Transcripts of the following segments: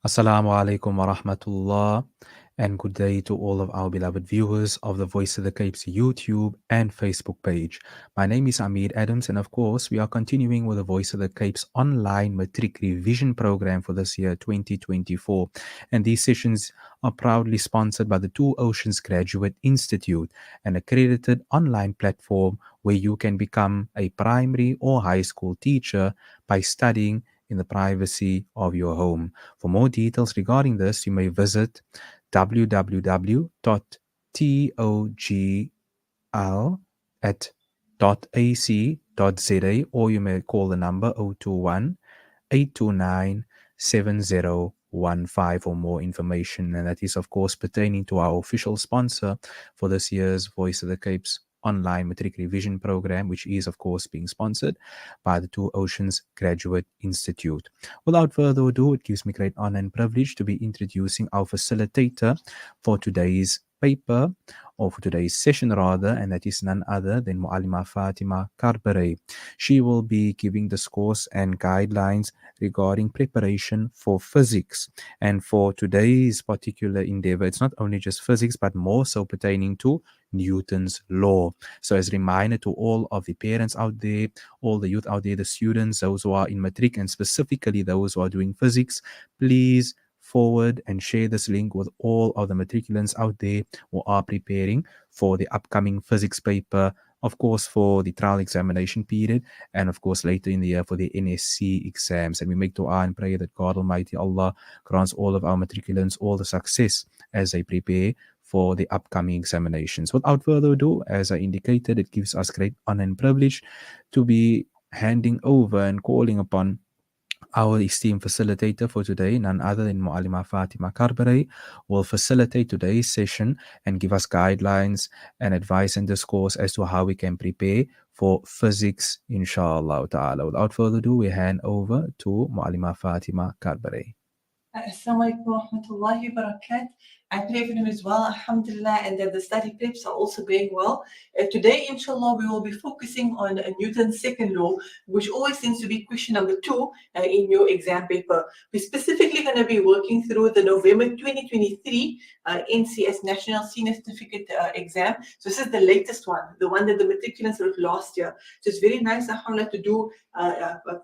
Assalamu alaikum wa rahmatullah, and good day to all of our beloved viewers of the Voice of the Cape's YouTube and Facebook page. My name is Amir Adams, and of course, we are continuing with the Voice of the Cape's online Matric revision program for this year 2024. And these sessions are proudly sponsored by the Two Oceans Graduate Institute, an accredited online platform where you can become a primary or high school teacher by studying in the privacy of your home. For more details regarding this, you may visit www.togl@.ac.za, or you may call the number 021 829 7015 for more information. And that is, of course, pertaining to our official sponsor for this year's Voice of the Cape's online Matric revision program, which is, of course, being sponsored by the Two Oceans Graduate Institute. Without further ado, it gives me great honor and privilege to be introducing our facilitator for today's paper, or for today's session rather, and that is none other than Muallima Fatima Karbary. She will be giving discourse and guidelines regarding preparation for physics. And for today's particular endeavor, it's not only just physics, but more so pertaining to Newton's law. So as a reminder to all of the parents out there, all the youth out there, the students, those who are in Matric, and specifically those who are doing physics, please forward and share this link with all of the matriculants out there who are preparing for the upcoming physics paper, of course, for the trial examination period, and of course, later in the year for the NSC exams. And we make dua and pray that God Almighty Allah grants all of our matriculants all the success as they prepare for the upcoming examinations. Without further ado, as I indicated, it gives us great honor and privilege to be handing over and calling upon our esteemed facilitator for today, none other than Muallima Fatima Karbary, will facilitate today's session and give us guidelines and advice and discourse as to how we can prepare for physics, inshallah ta'ala. Without further ado, we hand over to Muallima Fatima Karbary. Assalamu alaikum wa rahmatullahi wa barakatuh. I pray for him as well, alhamdulillah, and that the study preps are also going well. Today, inshallah, we will be focusing on Newton's second law, which always seems to be question number 2 in your exam paper. We're specifically going to be working through the November 2023 NCS National Senior Certificate exam. So this is the latest one, the one that the matriculants wrote last year. So it's very nice, alhamdulillah, to do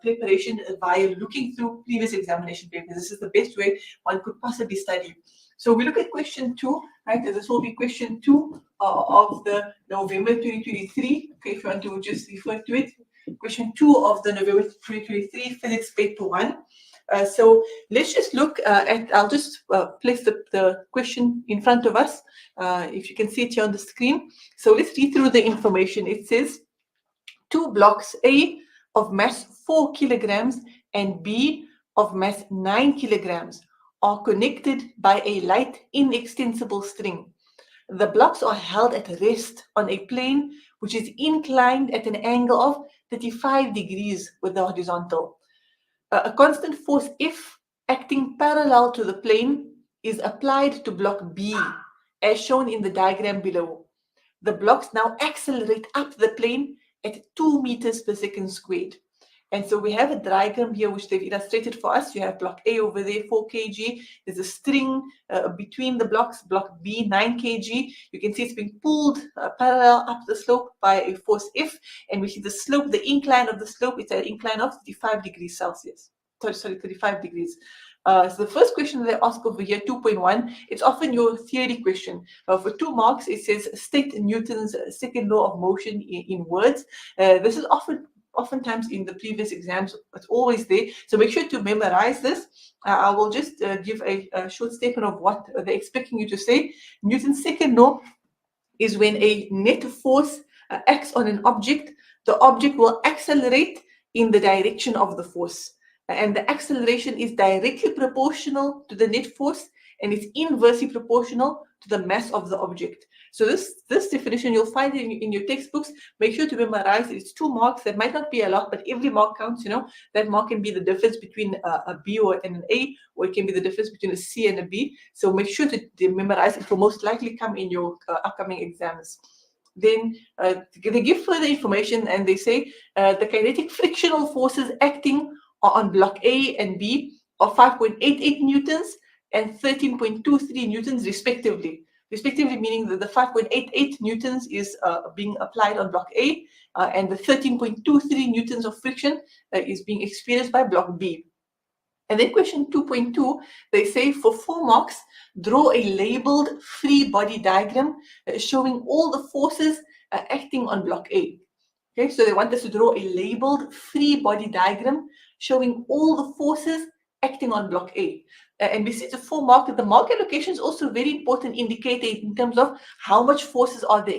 preparation via looking through previous examination papers. This is the best way one could possibly study. So we look at question 2, right? This will be question 2 of the November 2023. Okay, if you want to just refer to it, question 2 of the November 2023 physics paper 1. So let's just look at, I'll just place the question in front of us, if you can see it here on the screen. So let's read through the information. It says, 2 blocks A of mass 4 kilograms and B of mass 9 kilograms are connected by a light inextensible string. The blocks are held at rest on a plane which is inclined at an angle of 35 degrees with the horizontal. A constant force F acting parallel to the plane is applied to block B, as shown in the diagram below. The blocks now accelerate up the plane at 2 meters per second squared. And so we have a diagram here which they've illustrated for us. You have block A over there, 4 kg. There's a string between the blocks, block B, 9 kg. You can see it's being pulled parallel up the slope by a force F. And we see the slope, the incline of the slope, it's an incline of 35 degrees Celsius. Sorry, 35 degrees. So the first question that I ask over here, 2.1, it's often your theory question. For 2 marks, it says state Newton's second law of motion in words. This is oftentimes in the previous exams, it's always there. So make sure to memorize this. I will just give a short statement of what they're expecting you to say. Newton's second law is when a net force acts on an object, the object will accelerate in the direction of the force. And the acceleration is directly proportional to the net force, and it's inversely proportional to the mass of the object. So this definition you'll find in your textbooks. Make sure to memorize it. It's 2 marks. That might not be a lot, but every mark counts. You know, that mark can be the difference between a B and an A, or it can be the difference between a C and a B. So make sure to memorize it. It will most likely come in your upcoming exams. Then they give further information, and they say the kinetic frictional forces acting on block A and B of 5.88 newtons and 13.23 newtons respectively. Respectively meaning that the 5.88 newtons is being applied on block A, and the 13.23 newtons of friction is being experienced by block B. And then question 2.2, they say for 4 marks, draw a labeled free body diagram showing all the forces acting on block A. Okay, so they want us to draw a labeled free body diagram showing all the forces acting on block A. And besides the 4 mark, the mark allocation is also a very important indicator in terms of how much forces are they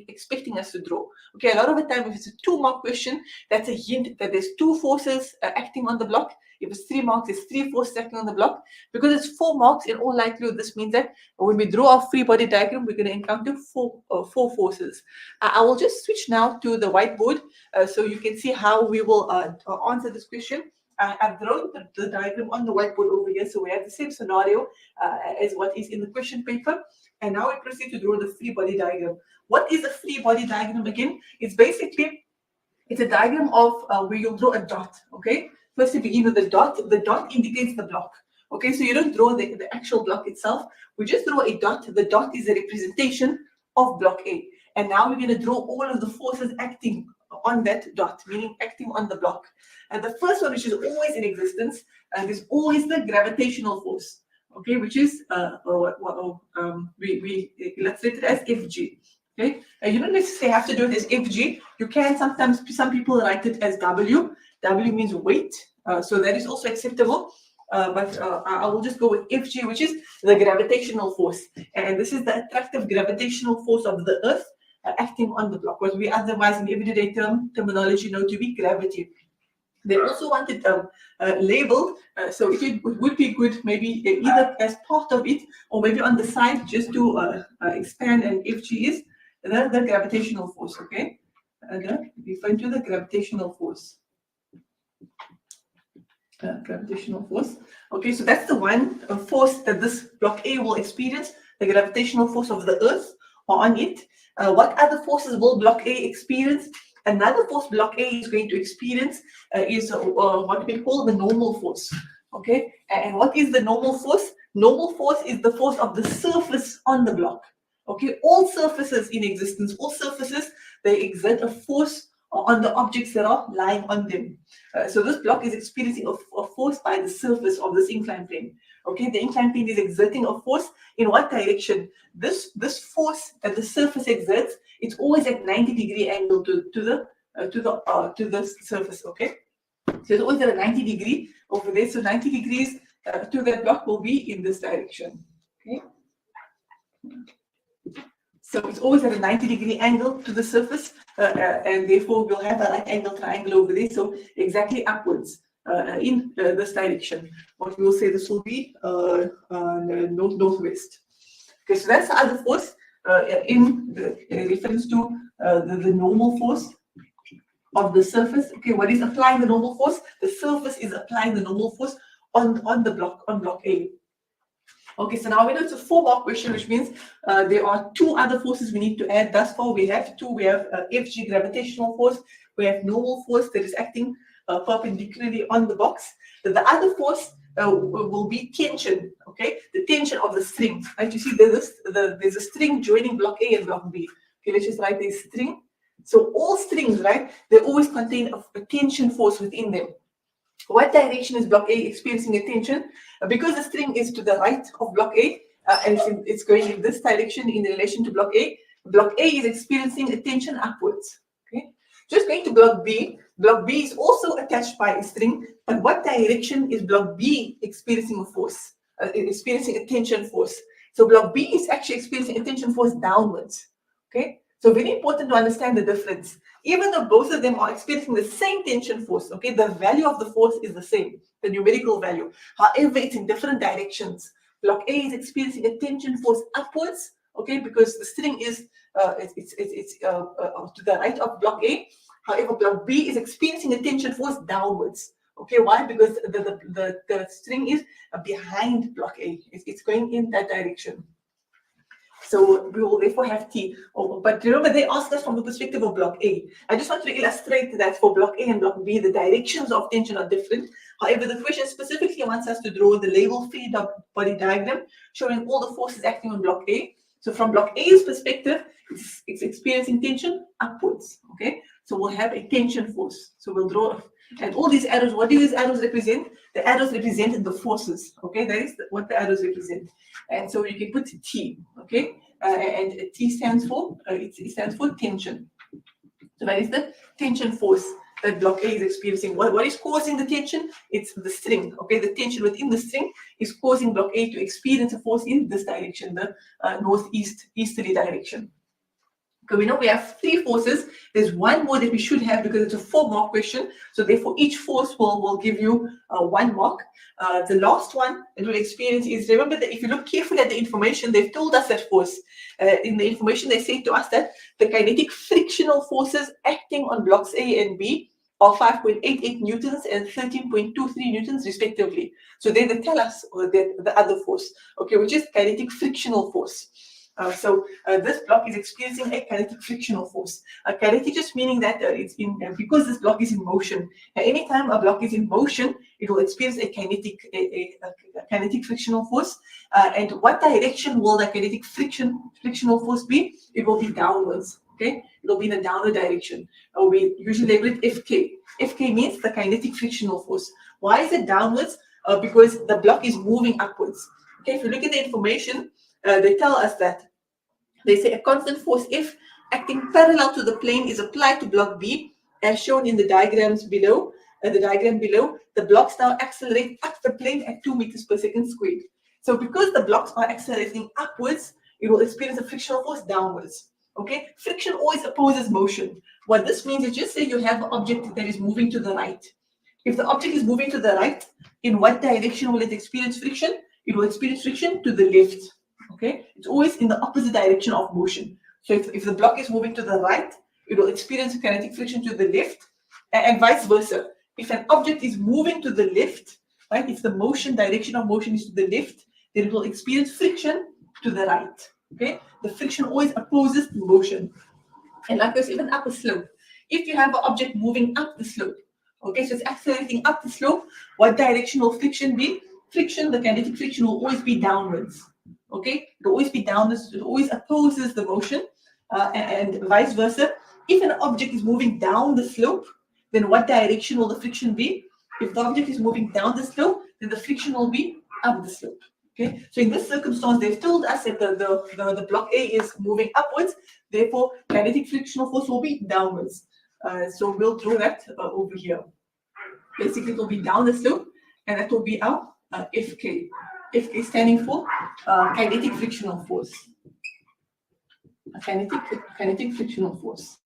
expecting us to draw. Okay, a lot of the time if it's a 2 mark question, that's a hint that there's 2 forces acting on the block. If it's 3 marks, it's 3 forces acting on the block. Because it's 4 marks, in all likelihood, this means that when we draw our free body diagram, we're going to encounter 4 forces. I will just switch now to the whiteboard so you can see how we will answer this question. I've drawn the diagram on the whiteboard over here, so we have the same scenario as what is in the question paper. And now we proceed to draw the free body diagram. What is a free body diagram again? It's basically, it's a diagram of where you'll draw a dot, okay? First you begin with the dot. The dot indicates the block, okay? So you don't draw the actual block itself. We just draw a dot. The dot is a representation of block A. And now we're going to draw all of the forces acting on that dot, meaning acting on the block. And the first one, which is always in existence, is always the gravitational force, okay, which is we illustrate it as Fg. Okay, you don't necessarily have to do it as Fg. You can sometimes, some people write it as W. W means weight, so that is also acceptable. But I will just go with Fg, which is the gravitational force, and this is the attractive gravitational force of the Earth acting on the block, what we otherwise in everyday terminology know to be gravity. They also wanted labeled, so it would be good maybe either as part of it or maybe on the side just to expand. And Fg is the gravitational force, okay? Referring to the gravitational force. Gravitational force. Okay, so that's the one force that this block A will experience, the gravitational force of the Earth on it. What other forces will block A experience? Another force block A is going to experience is what we call the normal force. Okay, and what is the normal force? Normal force is the force of the surface on the block. Okay, all surfaces in existence, all surfaces, they exert a force on the objects that are lying on them. So this block is experiencing a force by the surface of this inclined plane. Okay, the inclined plane is exerting a force in what direction? This force that the surface exerts, it's always at 90-degree angle to the surface. Okay, so it's always at a 90-degree over there. So 90 degrees to that block will be in this direction. Okay. So it's always at a 90-degree angle to the surface, and therefore we'll have a right angle triangle over there, so exactly upwards in this direction. What we will say this will be northwest. Okay, so that's the other force in reference to the normal force of the surface. Okay, what is applying the normal force? The surface is applying the normal force on the block, on block A. Okay, so now we know it's a 4-mark question, which means there are 2 other forces we need to add. Thus far, we have 2. We have Fg, gravitational force. We have normal force that is acting perpendicularly on the box. The other force will be tension. Okay, the tension of the string. Right, you see there's a string joining block A and block B. Okay, let's just write this string. So all strings, right, they always contain a tension force within them. What direction is block A experiencing a tension? Because the string is to the right of block A, and it's going in this direction in relation to block A is experiencing a tension upwards. Okay, just going to block B. Block B is also attached by a string, but what direction is block B experiencing a force, experiencing a tension force? So block B is actually experiencing a tension force downwards. Okay, so very important to understand the difference. Even though both of them are experiencing the same tension force, okay, the value of the force is the same, the numerical value. However, it's in different directions. Block A is experiencing a tension force upwards, okay, because the string is to the right of block A. However, block B is experiencing a tension force downwards. Okay, why? Because the string is behind block A. It's going in that direction. So we will therefore have T. But remember, they asked us from the perspective of block A. I just want to illustrate that for block A and block B, the directions of tension are different. However, the question specifically wants us to draw the label-free body diagram showing all the forces acting on block A. So from block A's perspective, it's experiencing tension upwards, okay? So we'll have a tension force. So we'll draw, and all these arrows, what do these arrows represent? The arrows represent the forces, okay? That is what the arrows represent. And so you can put T, okay? And T stands for, it stands for tension. So that is the tension force that block A is experiencing. What is causing the tension? It's the string, okay? The tension within the string is causing block A to experience a force in this direction, the northeasterly direction. Okay, we know we have 3 forces. There's one more that we should have because it's a 4-mark question. So therefore, each force will give you 1 mark. The last one that we'll experience is, remember that if you look carefully at the information, they've told us that force. In the information, they say to us that the kinetic frictional forces acting on blocks A and B are 5.88 newtons and 13.23 newtons respectively. So then they tell us the other force, okay, which is kinetic frictional force. So this block is experiencing a kinetic frictional force. Kinetic just meaning that it's in because this block is in motion. Anytime a block is in motion, it will experience a kinetic frictional force. And what direction will the kinetic frictional force be? It will be downwards. Okay, it will be in a downward direction. We usually label it Fk. Fk means the kinetic frictional force. Why is it downwards? Because the block is moving upwards. Okay, if you look at the information, they tell us that they say a constant force F acting parallel to the plane is applied to block B, as shown in the diagrams below. The blocks now accelerate up the plane at 2 meters per second squared. So because the blocks are accelerating upwards, it will experience a frictional force downwards. Okay, friction always opposes motion. What this means is, just say you have an object that is moving to the right. If the object is moving to the right, in what direction will it experience friction? It will experience friction to the left. Okay, it's always in the opposite direction of motion. So if the block is moving to the right, it will experience kinetic friction to the left, and vice versa. If an object is moving to the left, right, if the direction of motion is to the left, then it will experience friction to the right. Okay, the friction always opposes the motion. And like this, even up a slope, if you have an object moving up the slope, okay, so it's accelerating up the slope, what direction will friction be? Friction, the kinetic friction will always be downwards. Okay, it will always be downwards, it always opposes the motion, and vice versa. If an object is moving down the slope, then what direction will the friction be? If the object is moving down the slope, then the friction will be up the slope. Okay, so in this circumstance, they've told us that the block A is moving upwards, therefore kinetic frictional force will be downwards. So we'll draw that over here. Basically, it will be down the slope, and that will be our Fk. Fk standing for kinetic frictional force. Kinetic frictional force.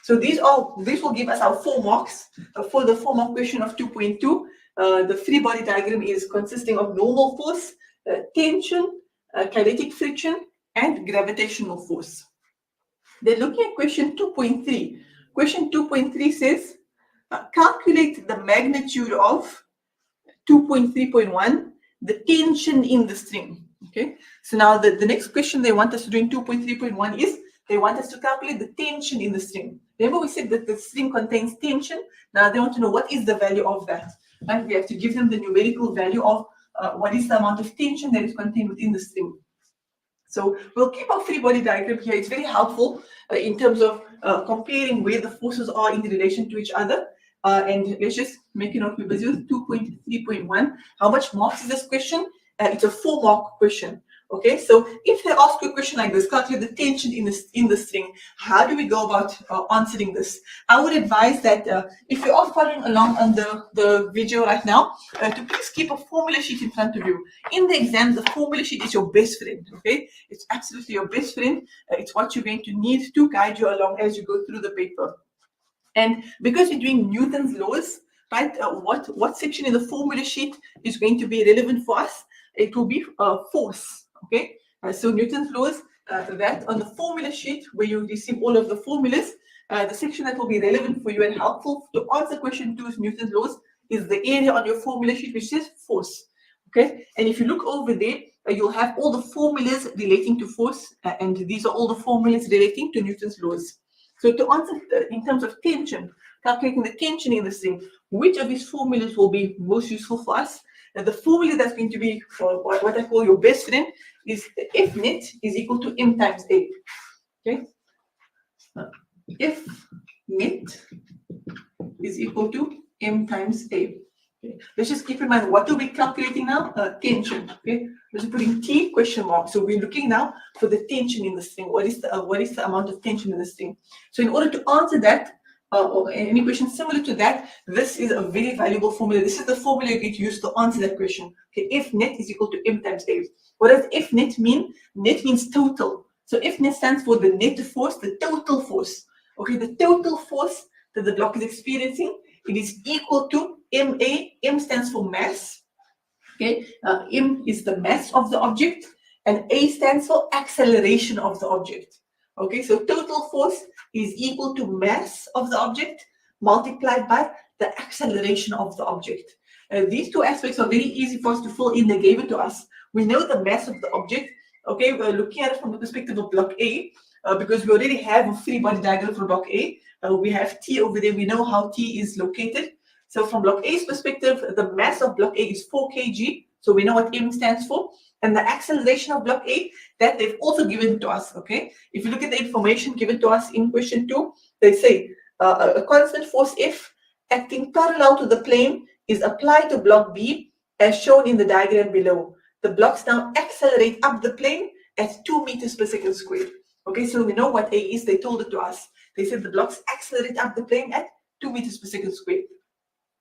So this will give us our 4 marks for the 4-mark question of 2.2. The free body diagram is consisting of normal force, tension, kinetic friction, and gravitational force. Then looking at question 2.3. Question 2.3 says, calculate the magnitude of 2.3.1, the tension in the string. Okay, so now the next question they want us to do in 2.3.1 is they want us to calculate the tension in the string. Remember we said that the string contains tension. Now they want to know what is the value of that. Right? We have to give them the numerical value of what is the amount of tension that is contained within the string. So we'll keep our free body diagram here. It's very helpful in terms of comparing where the forces are in relation to each other. And let's just make a note. We're busy with 2.3.1. How much marks is this question? It's a 4-mark question. Okay, so if they ask you a question like this, calculate the tension in the string, how do we go about answering this? I would advise that if you are following along on the video right now, to please keep a formula sheet in front of you. In the exam, the formula sheet is your best friend. Okay, it's absolutely your best friend. It's what you're going to need to guide you along as you go through the paper. And because you're doing Newton's laws, right? What section in the formula sheet is going to be relevant for us? It will be force. Okay, so Newton's laws, that on the formula sheet where you receive all of the formulas, the section that will be relevant for you and helpful to answer question 2's Newton's laws is the area on your formula sheet which says force. Okay, and if you look over there, you'll have all the formulas relating to force, and these are all the formulas relating to Newton's laws. So to answer in terms of tension, calculating the tension in the string. Which of these formulas will be most useful for us? The formula that's going to be for what I call your best friend is F net is equal to M times A. Okay? F net is equal to M times A. Okay. Let's just keep in mind, what are we calculating now? Tension. Okay, we're putting T question mark. So we're looking now for the tension in the string. What is the amount of tension in the string? So in order to answer that, or any question similar to that, this is a very valuable formula. This is the formula you get used to answer that question. Okay, F net is equal to M times A. What does F net mean? Net means total. So F net stands for the net force, the total force. Okay, the total force that the block is experiencing, it is equal to MA. M stands for mass. Okay, M is the mass of the object, and A stands for acceleration of the object. Okay, so total force is equal to mass of the object multiplied by the acceleration of the object. These two aspects are very easy for us to fill in. They gave it to us. We know the mass of the object. Okay, we're looking at it from the perspective of block A, because we already have a free body diagram for block A. We have T over there. We know how T is located. So from block A's perspective, the mass of block A is 4 kg. So we know what M stands for. And the acceleration of block A, that they've also given to us. Okay, if you look at the information given to us in question 2, they say a constant force F acting parallel to the plane is applied to block B as shown in the diagram below. The blocks now accelerate up the plane at 2 meters per second squared. Okay, so we know what A is. They told it to us. They said the blocks accelerate up the plane at 2 meters per second squared.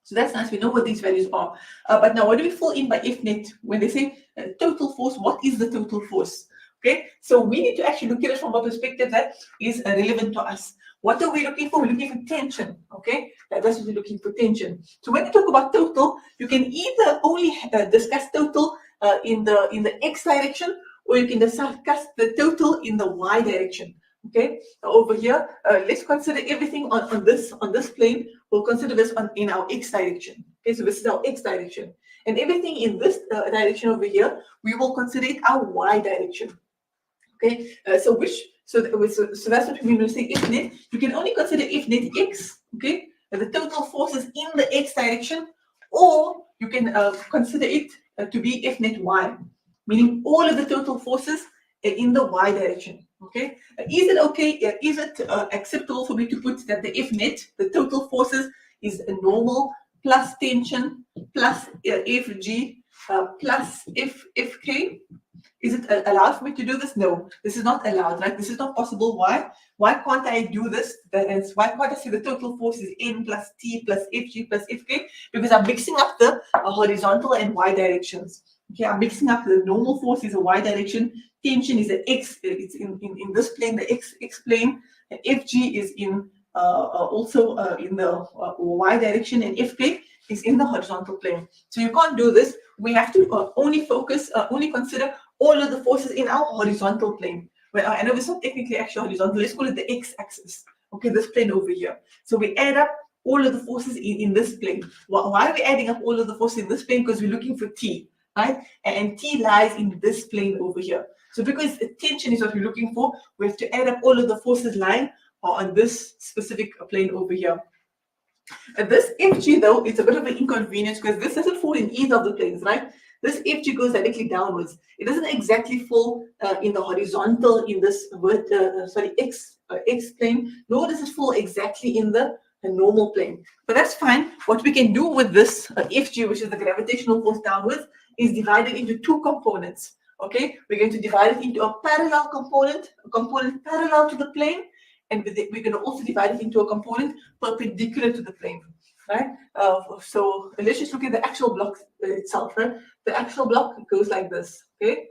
So that's nice. We know what these values are. But now, what do we fill in by F net? When they say total force, what is the total force? Okay, so we need to actually look at it from a perspective that is relevant to us. What are we looking for? We're looking for tension. Okay, that's what we're looking for, tension. So when you talk about total, you can either only discuss total in the x direction, or you can discuss the total in the y direction. Okay, over here, let's consider everything on this plane. We'll consider this in our x direction. Okay, so this is our x direction, and everything in this direction over here, we will consider it our y direction. Okay, so that's what we mean when we say F net. You can only consider F net x. Okay, the total forces in the x direction, or you can consider it to be F net y, meaning all of the total forces in the y direction. Okay, is it okay? Is it acceptable for me to put that the F net, the total forces, is a normal plus tension plus Fg plus Fk? Is it allowed for me to do this? No, this is not allowed, right? This is not possible. Why? Why can't I do this? Why can't I say the total force is N plus T plus Fg plus Fk? Because I'm mixing up the horizontal and y directions. Okay, I'm mixing up the normal force is a y direction, tension is an x, it's in this plane, the x plane, and Fg is in also in the y direction, and Fk is in the horizontal plane. So you can't do this. We have to only consider all of the forces in our horizontal plane. Well, I know it's not technically actually horizontal. Let's call it the x-axis. Okay, this plane over here. So we add up all of the forces in this plane. Why are we adding up all of the forces in this plane? Because we're looking for T, right? And T lies in this plane over here. So because tension is what we're looking for, we have to add up all of the forces lying on this specific plane over here. This Fg, though, it's a bit of an inconvenience because this doesn't fall in either of the planes, right? This Fg goes directly downwards. It doesn't exactly fall in the horizontal in this x plane, nor does it fall exactly in the normal plane. But that's fine. What we can do with this Fg, which is the gravitational force downwards, is divided into two components. Okay, we're going to divide it into a parallel component, a component parallel to the plane, and we're going to also divide it into a component perpendicular to the plane, right? So let's just look at the actual block itself, right? The actual block goes like this, okay?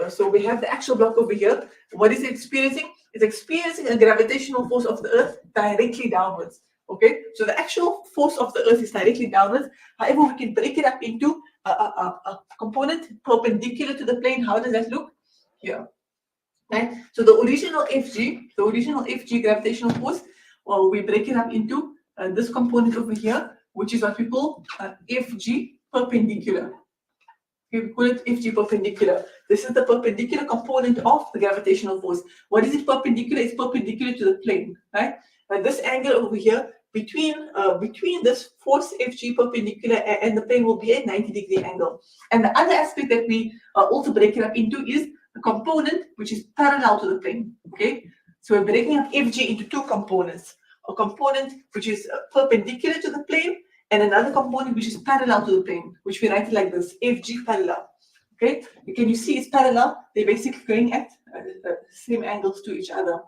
So we have the actual block over here. What is it experiencing? It's experiencing a gravitational force of the Earth directly downwards, okay? So the actual force of the Earth is directly downwards. However, we can break it up into a component perpendicular to the plane. How does that look? Here. Right? So the original Fg gravitational force, well, we break it up into this component over here, which is what we call Fg perpendicular. Okay, we call it Fg perpendicular. This is the perpendicular component of the gravitational force. What is it perpendicular? It's perpendicular to the plane, right? This angle over here between this force FG perpendicular and the plane will be a 90-degree angle. And the other aspect that we also break it up into is a component which is parallel to the plane. Okay, so we're breaking up FG into two components: a component which is perpendicular to the plane, and another component which is parallel to the plane, which we write it like this: FG parallel. Okay, can you see it's parallel? They're basically going at same angles to each other.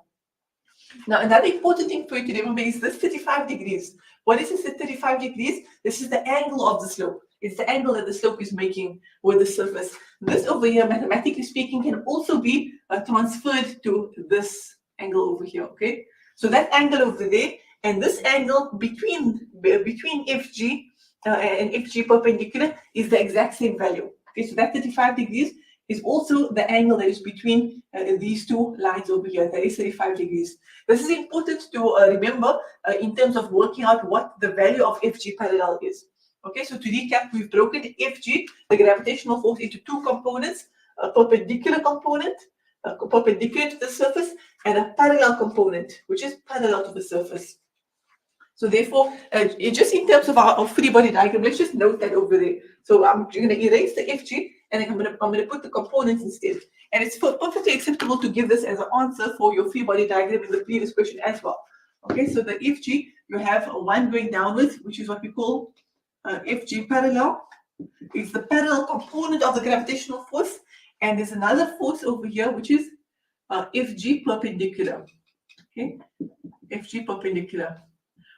Now, another important thing for you to remember is this 35 degrees. What is this 35 degrees? This is the angle of the slope. It's the angle that the slope is making with the surface. This over here, mathematically speaking, can also be transferred to this angle over here, okay? So that angle over there and this angle between FG and FG perpendicular is the exact same value. Okay, so that 35 degrees is also the angle that is between these two lines over here. That is 35 degrees. This is important to remember in terms of working out what the value of FG parallel is. Okay, so to recap, we've broken FG, the gravitational force, into two components: a perpendicular component, perpendicular to the surface, and a parallel component, which is parallel to the surface. So therefore, just in terms of our free body diagram, let's just note that over there. So I'm going to erase the FG, and I'm going to put the components instead. And it's perfectly acceptable to give this as an answer for your free body diagram in the previous question as well. Okay, so the FG, you have one going downwards, which is what we call FG parallel. It's the parallel component of the gravitational force, and there's another force over here, which is FG perpendicular. Okay, FG perpendicular,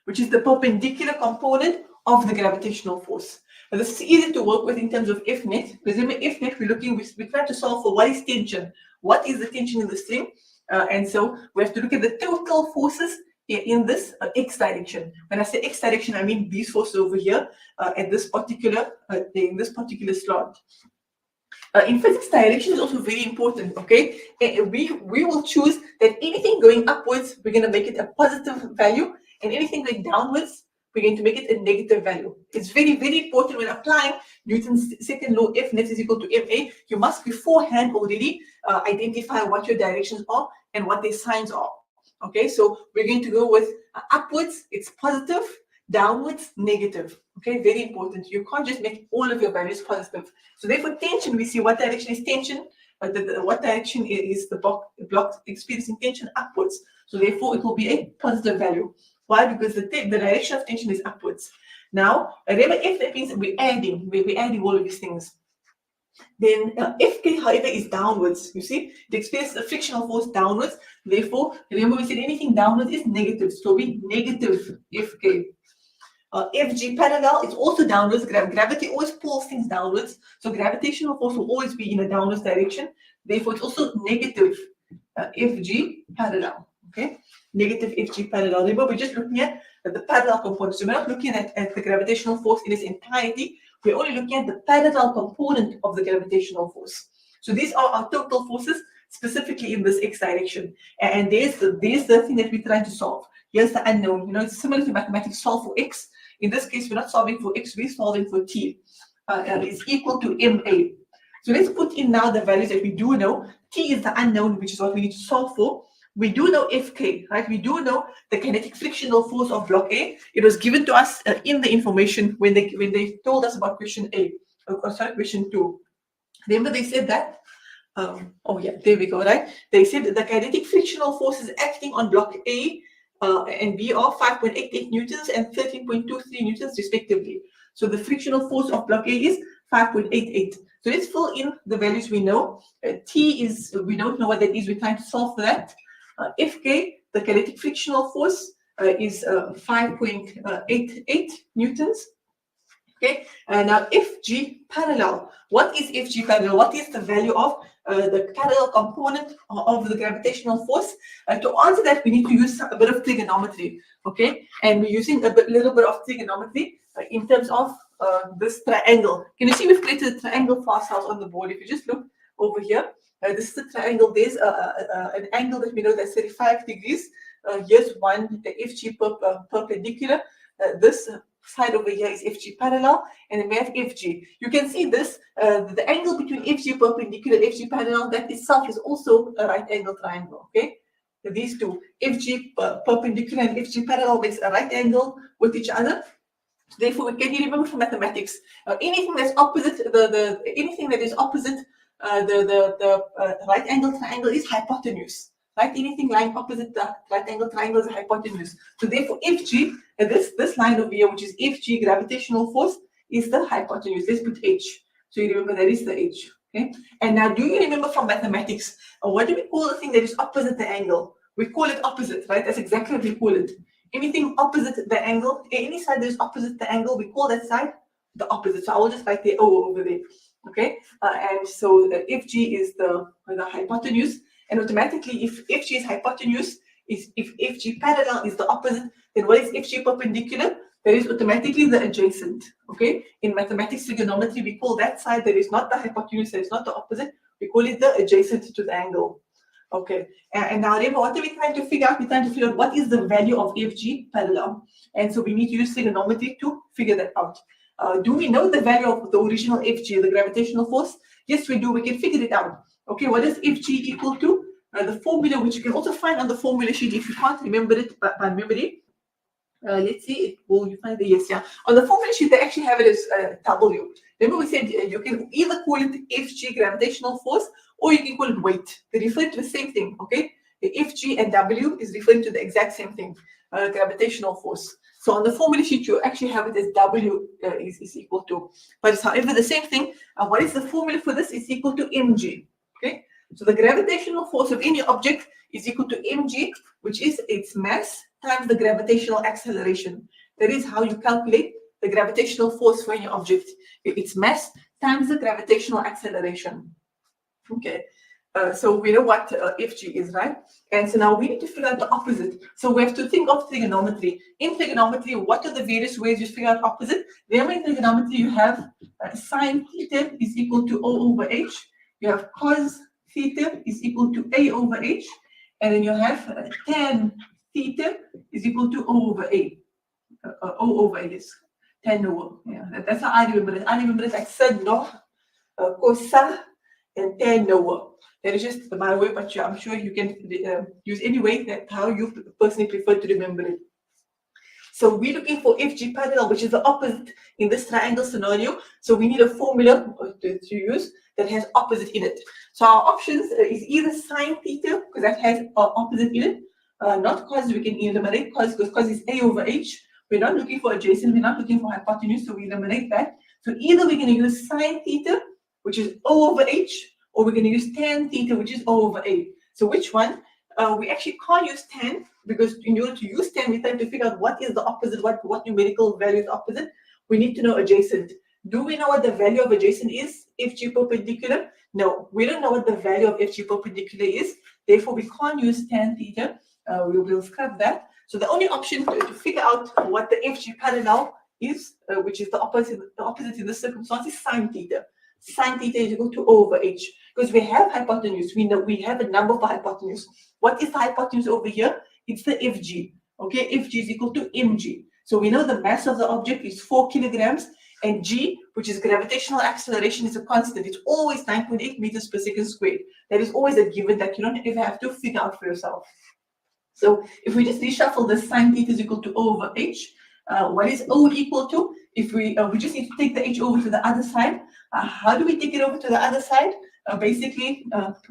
which is the perpendicular component of the gravitational force. Now, this is easy to work with in terms of F net, because remember F net, we try to solve for what is tension. What is the tension in the string? And so we have to look at the total forces in this x direction. When I say x direction, I mean these forces over here at this particular in this particular slot. In physics, direction is also very important. Okay, we will choose that anything going upwards, we're going to make it a positive value, and anything going downwards, we're going to make it a negative value. It's very, very important when applying Newton's second law, F net is equal to ma. You must beforehand already identify what your directions are and what their signs are. Okay, so we're going to go with upwards, it's positive, downwards, negative. Okay, very important. You can't just make all of your values positive. So therefore, tension, we see what direction is tension, what direction is the block experiencing tension? Upwards. So therefore, it will be a positive value. Why? Because the direction of tension is upwards. Now, remember, if that means we're adding all of these things. Then Fk, however, is downwards. You see, it experiences a frictional force downwards. Therefore, remember we said anything downwards is negative. So it'll be negative Fk. Fg parallel is also downwards. Gravity always pulls things downwards. So gravitational force will always be in a downwards direction. Therefore, it's also negative Fg parallel. Okay, negative Fg parallel. Remember, we're just looking at the parallel component. So we're not looking at the gravitational force in its entirety. We're only looking at the parallel component of the gravitational force. So these are our total forces, specifically in this x direction. And there's the thing that we're trying to solve. Here's the unknown. You know, it's similar to mathematics, solve for x. In this case, we're not solving for x, we're solving for t. Is equal to ma. So let's put in now the values that we do know. T is the unknown, which is what we need to solve for. We do know Fk, right? We do know the kinetic frictional force of block A. It was given to us in the information when they told us about question A, question 2. Remember they said that? Oh yeah, there we go, right? They said that the kinetic frictional forces acting on block A and B are 5.88 newtons and 13.23 newtons respectively. So the frictional force of block A is 5.88. So let's fill in the values we know. T is, we don't know what that is. We're trying to solve for that. Fk, the kinetic frictional force, is 5.88 newtons. Okay, now Fg parallel. What is Fg parallel? What is the value of the parallel component of the gravitational force? To answer that, we need to use a bit of trigonometry. Okay, and we're using a little bit of trigonometry in terms of this triangle. Can you see we've created a triangle for ourselves on the board? If you just look over here. This is the triangle. There's an angle that we know that's 35 degrees. Here's one, the Fg perpendicular. This side over here is Fg parallel, and then we have Fg. You can see this, the angle between Fg perpendicular and Fg parallel, that itself is also a right angle triangle. Okay, these two, FG perpendicular and FG parallel makes a right angle with each other. Therefore, can you remember from mathematics? Anything that's opposite anything that is opposite the right angle triangle is hypotenuse. Right? Anything lying opposite the right angle triangle is hypotenuse. So therefore, FG, this line over here, which is FG gravitational force, is the hypotenuse. Let's put H. So you remember that is the H. Okay. And now, do you remember from mathematics? What do we call the thing that is opposite the angle? We call it opposite, right? That's exactly what we call it. Anything opposite the angle, any side that is opposite the angle, we call that side the opposite. So I will just write the O over there. Okay. And so the FG is the hypotenuse. And automatically, if FG is hypotenuse, if FG parallel is the opposite, then what is FG perpendicular? That is automatically the adjacent. Okay. In mathematics trigonometry, we call that side that is not the hypotenuse, that is not the opposite, we call it the adjacent to the angle. Okay. And now remember, what are we trying to figure out? We're trying to figure out what is the value of FG parallel. And so we need to use trigonometry to figure that out. Do we know the value of the original FG, the gravitational force? Yes, we do. We can figure it out. Okay, what is FG equal to? The formula, which you can also find on the formula sheet if you can't remember it by memory. Let's see, will you find the yes? Yeah. On the formula sheet, they actually have it as W. Remember, we said you can either call it FG gravitational force or you can call it weight. They refer to the same thing. Okay, the FG and W is referring to the exact same thing, gravitational force. So on the formula sheet, you actually have it as W is equal to, but it's however the same thing. What is the formula for this? It's equal to mg. Okay, so the gravitational force of any object is equal to mg, which is its mass times the gravitational acceleration. That is how you calculate the gravitational force for any object. Its mass times the gravitational acceleration. Okay, so we know what FG is, right? And so now we need to figure out the opposite. So we have to think of trigonometry. In trigonometry, what are the various ways you figure out opposite? Remember, in trigonometry, you have sine theta is equal to O over H. You have cos theta is equal to A over H. And then you have tan theta is equal to O over A. O over A is tan over. Yeah, that's how I remember it. I remember it like sin no, cos and tan over. That is just my way, but I'm sure you can use any way that how you personally prefer to remember it. So we're looking for FG parallel, which is the opposite in this triangle scenario. So we need a formula to use that has opposite in it. So our options is either sine theta, because that has opposite in it, not cos. We can eliminate cos, because cos is A over H. We're not looking for adjacent, we're not looking for hypotenuse, so we eliminate that. So either we're going to use sine theta, which is O over H, or we're going to use tan theta, which is O over A. So which one? We actually can't use tan, because in order to use tan, we try to figure out what is the opposite, what numerical value is opposite. We need to know adjacent. Do we know what the value of adjacent is? FG perpendicular? No, we don't know what the value of FG perpendicular is. Therefore, we can't use tan theta. We will scrap that. So the only option to figure out what the FG parallel is, which is the opposite in this circumstance, is sine theta. Sine theta is equal to O over H, because we have hypotenuse. We know we have a number for hypotenuse. What is the hypotenuse over here? It's the FG. Okay, FG is equal to mg. So we know the mass of the object is 4 kilograms, and g, which is gravitational acceleration, is a constant. It's always 9.8 meters per second squared. That is always a given that you don't ever have to figure out for yourself. So if we just reshuffle this, sine theta is equal to O over H. What is O equal to? If we just need to take the H over to the other side. How do we take it over to the other side? Basically,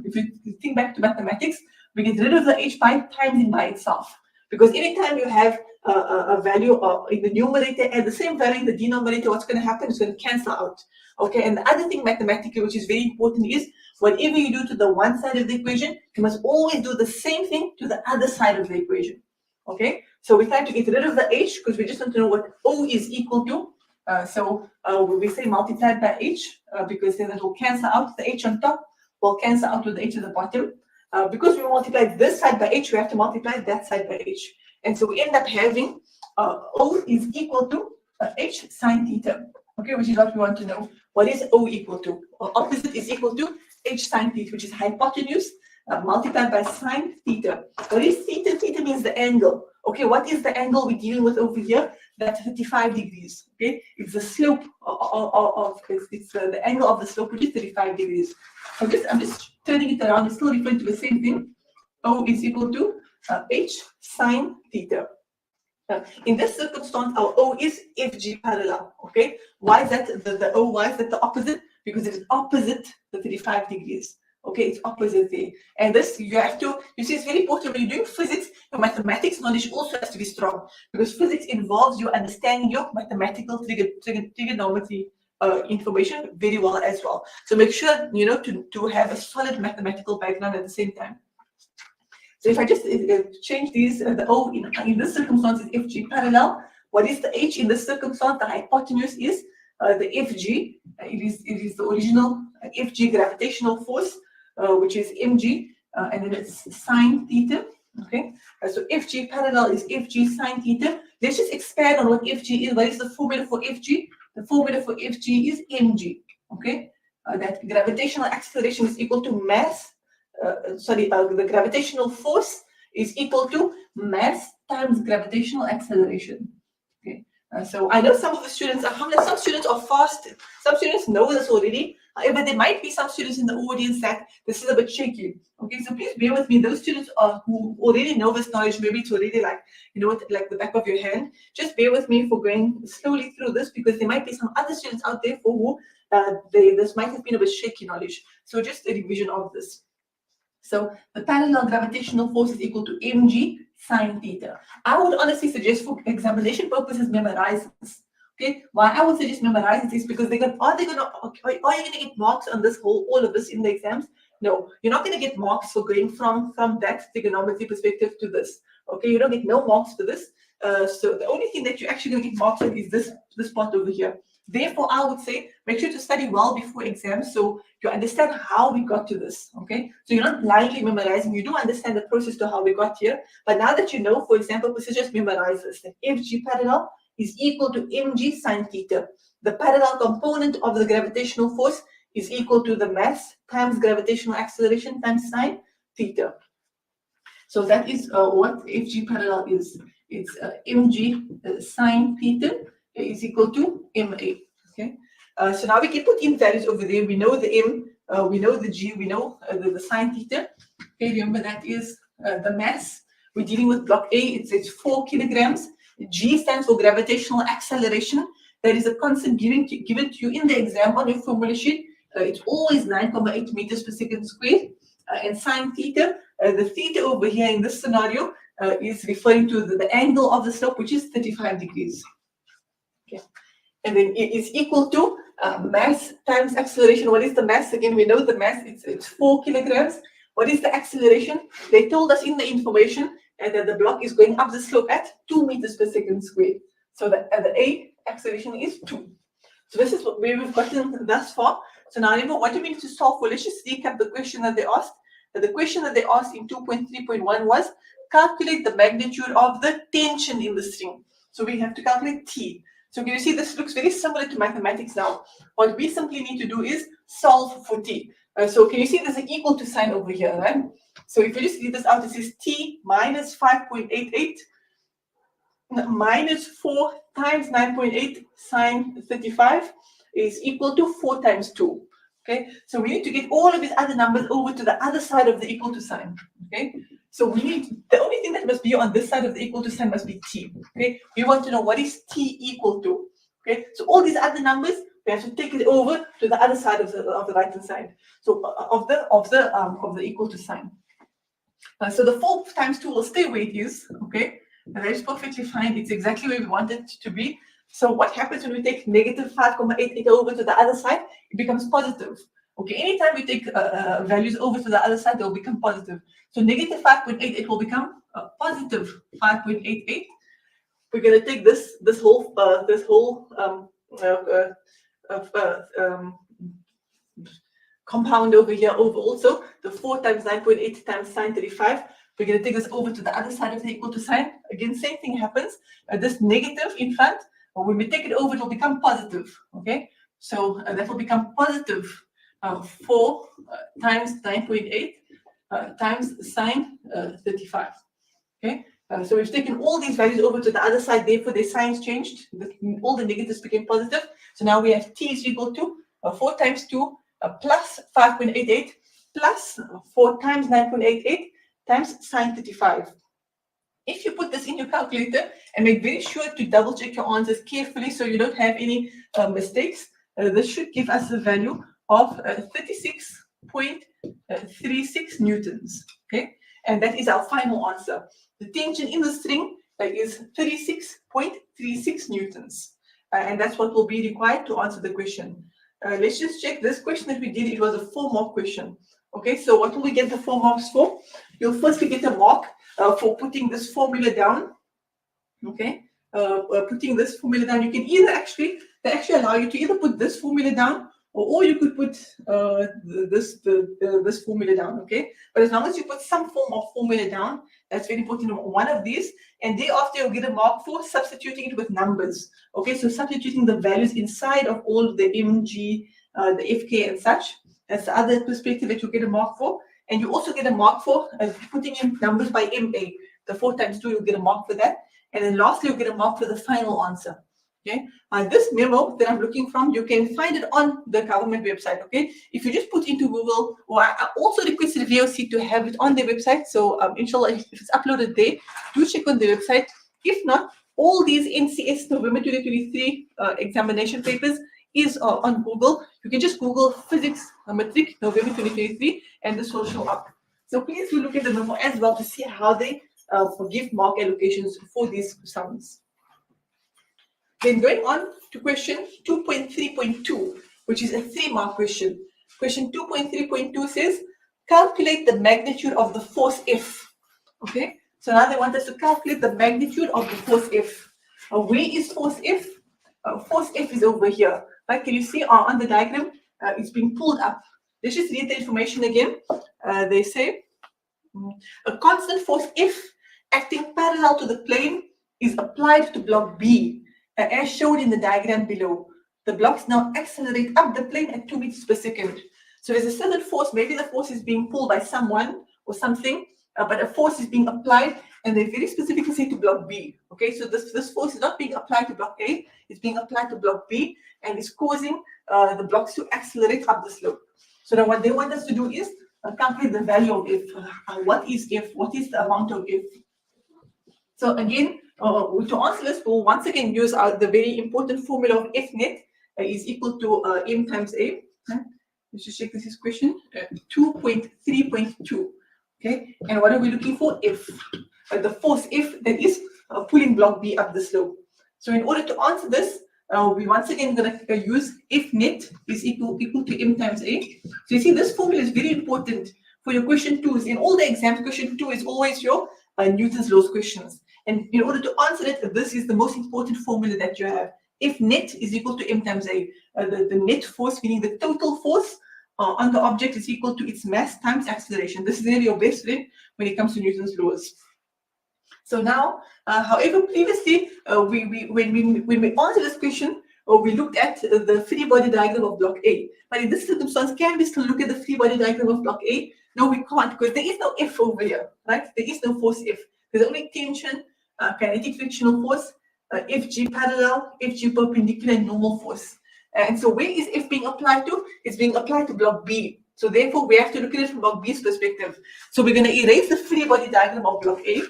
if you think back to mathematics, we get rid of the H by timing by itself. Because anytime you have a value in the numerator and the same value in the denominator, what's going to happen is going to cancel out. Okay, and the other thing mathematically, which is very important, is whatever you do to the one side of the equation, you must always do the same thing to the other side of the equation. Okay, so we try to get rid of the H because we just want to know what O is equal to. So we say multiplied by H because then it will cancel out. The H on top will cancel out with the H at the bottom. Because we multiplied this side by H, we have to multiply that side by H. And so we end up having O is equal to H sine theta. Okay, which is what we want to know. What is O equal to? Opposite is equal to H sine theta, which is hypotenuse multiplied by sine theta. What is theta? Theta means the angle. Okay, what is the angle we're dealing with over here? That's 35 degrees. Okay, it's the slope it's the angle of the slope, which is 35 degrees. I'm just turning it around. It's still referring to the same thing. O is equal to h sine theta. In this circumstance, our O is FG parallel. Okay, why is that the O? Why is that the opposite? Because it is opposite the 35 degrees. Okay, it's opposite there. And this you have to, you see, it's very important when you're doing physics, your mathematics knowledge also has to be strong, because physics involves you understanding your mathematical trigonometry information very well as well. So make sure, you know, to have a solid mathematical background at the same time. So if I just change these, the O in this circumstance is FG parallel. What is the H in this circumstance? The hypotenuse is the FG. It is the original FG gravitational force, which is mg, and then it's sine theta. Okay, so FG parallel is FG sine theta. Let's just expand on what FG is. What is the formula for FG? The formula for FG is mg. Okay, that gravitational acceleration is equal to mass. The gravitational force is equal to mass times gravitational acceleration. Okay, so I know some of the students, alhamdulillah, some students are fast, some students know this already. However, there might be some students in the audience that this is a bit shaky. Okay, so please bear with me. Those students who already know this knowledge, maybe it's already like, you know, like the back of your hand. Just bear with me for going slowly through this, because there might be some other students out there for who this might have been a bit shaky knowledge. So just a revision of this. So the parallel gravitational force is equal to mg sine theta. I would honestly suggest for examination purposes memorize this. Okay, why I would suggest memorize this is because are you going to get marks on this all of this in the exams? No, you're not going to get marks for going from that trigonometry perspective to this. Okay, you don't get no marks for this. So the only thing that you're actually going to get marks on is this part over here. Therefore, I would say make sure to study well before exams so you understand how we got to this. Okay, so you're not blindly memorizing. You do understand the process to how we got here. But now that you know, for example, just memorize this. The FG parallel is equal to mg sine theta. The parallel component of the gravitational force is equal to the mass times gravitational acceleration times sine theta. So that is what FG parallel is. It's mg sine theta is equal to ma. Okay. So now we can put in values over there. We know the m, we know the g, we know the sine theta. Okay, remember that is the mass. We're dealing with block A. It's 4 kilograms. G stands for gravitational acceleration. That is a constant given to you in the exam on your formula sheet. It's always 9.8 meters per second squared. And sine theta, the theta over here in this scenario is referring to the angle of the slope, which is 35 degrees. Okay. And then it is equal to mass times acceleration. What is the mass? Again, we know the mass, it's 4 kilograms. What is the acceleration? They told us in the information that the block is going up the slope at 2 meters per second squared. So the A acceleration is 2. So this is where we've gotten thus far. So now remember, what do we need to solve for? Let's just recap the question that they asked. The question that they asked in 2.3.1 was calculate the magnitude of the tension in the string. So we have to calculate T. So can you see this looks very similar to mathematics now? What we simply need to do is solve for T. So can you see there's an equal to sign over here, right? So if you just read this out, it says T minus 5.88 minus 4 times 9.8 sine 35 is equal to 4 times 2. Okay, so we need to get all of these other numbers over to the other side of the equal to sign. Okay, so we need, the only thing that must be on this side of the equal to sign must be T. Okay, we want to know what is T equal to. Okay, so all these other numbers, we have to take it over to the other side of the right hand side. So of the equal to sign. So the 4 times 2 will stay where it is. Okay, and that is perfectly fine. It's exactly where we want it to be. So what happens when we take negative 5.88 over to the other side? It becomes positive. Okay, anytime we take values over to the other side, they'll become positive. So negative 5.88 will become positive 5.88. We're going to take this whole compound over here over also the 4 times 9.8 times sine 35. We're going to take this over to the other side of the equal to sign. Again, same thing happens. This negative in front, when we take it over, it will become positive. Okay, so that will become positive 4 times 9.8 times sine 35. Okay, so we've taken all these values over to the other side. Therefore, their signs changed. All the negatives became positive. So now we have T is equal to 4 times 2 plus 5.88 plus 4 times 9.88 times sine 35. If you put this in your calculator and make very sure to double check your answers carefully so you don't have any mistakes, this should give us a value of 36.36 newtons. Okay, and that is our final answer. The tension in the string is 36.36 newtons. And that's what will be required to answer the question. Let's just check this question that we did. It was a 4-mark question. Okay, so what will we get the 4 marks for? You'll firstly get a mark for putting this formula down. Okay, putting this formula down. You can either they actually allow you to either put this formula down, or you could put this formula down. Okay, but as long as you put some form of formula down, that's very important. One of these, and thereafter you'll get a mark for substituting it with numbers. Okay, so substituting the values inside of all the mg, the fk, and such. That's the other perspective that you get a mark for. And you also get a mark for putting in numbers by MA. The 4 times 2, you'll get a mark for that. And then lastly, you'll get a mark for the final answer. Okay. This memo that I'm looking from, you can find it on the government website. Okay. If you just put into Google, or I also requested VOC to have it on their website. So inshallah, if it's uploaded there, do check on the website. If not, all these NCS November 2023 examination papers is on Google. You can just Google physics Matric November 2023 and this will show up. So please do look at the memo as well to see how they give mark allocations for these sums. Then going on to question 2.3.2, which is a 3-mark question. Question 2.3.2 says, calculate the magnitude of the force F. Okay, so now they want us to calculate the magnitude of the force F. Where is force F? Force F is over here. Right? Can you see on the diagram? It's being pulled up. Let's just read the information again. They say a constant force F acting parallel to the plane is applied to block B, as shown in the diagram below. The blocks now accelerate up the plane at 2 meters per second. So there's a certain force. Maybe the force is being pulled by someone or something, but a force is being applied, and they very specifically say to block B. Okay, so this force is not being applied to block A, it's being applied to block B, and is causing the blocks to accelerate up the slope. So now what they want us to do is calculate the value of F. What is F? What is the amount of F? So again, to answer this, we'll once again use the very important formula of F net is equal to M times A. Let's just check this is question 2.3.2. Okay, and what are we looking for? F. The force F that is pulling block B up the slope. So in order to answer this, we once again going to use F net is equal to M times A. So you see this formula is very important for your question 2s. In all the exams, question 2 is always your Newton's laws questions. And in order to answer it, this is the most important formula that you have. F net is equal to M times A. The net force, meaning the total force on the object, is equal to its mass times acceleration. This is really your best friend when it comes to Newton's laws. So now, however, previously, when we answered this question, we looked at the free body diagram of block A. But in this circumstance, can we still look at the free body diagram of block A? No, we can't, because there is no F over here, right? There is no force F. There's only tension, kinetic frictional force, Fg parallel, Fg perpendicular, and normal force. And so where is F being applied to? It's being applied to block B. So therefore, we have to look at it from block B's perspective. So we're going to erase the free body diagram of block A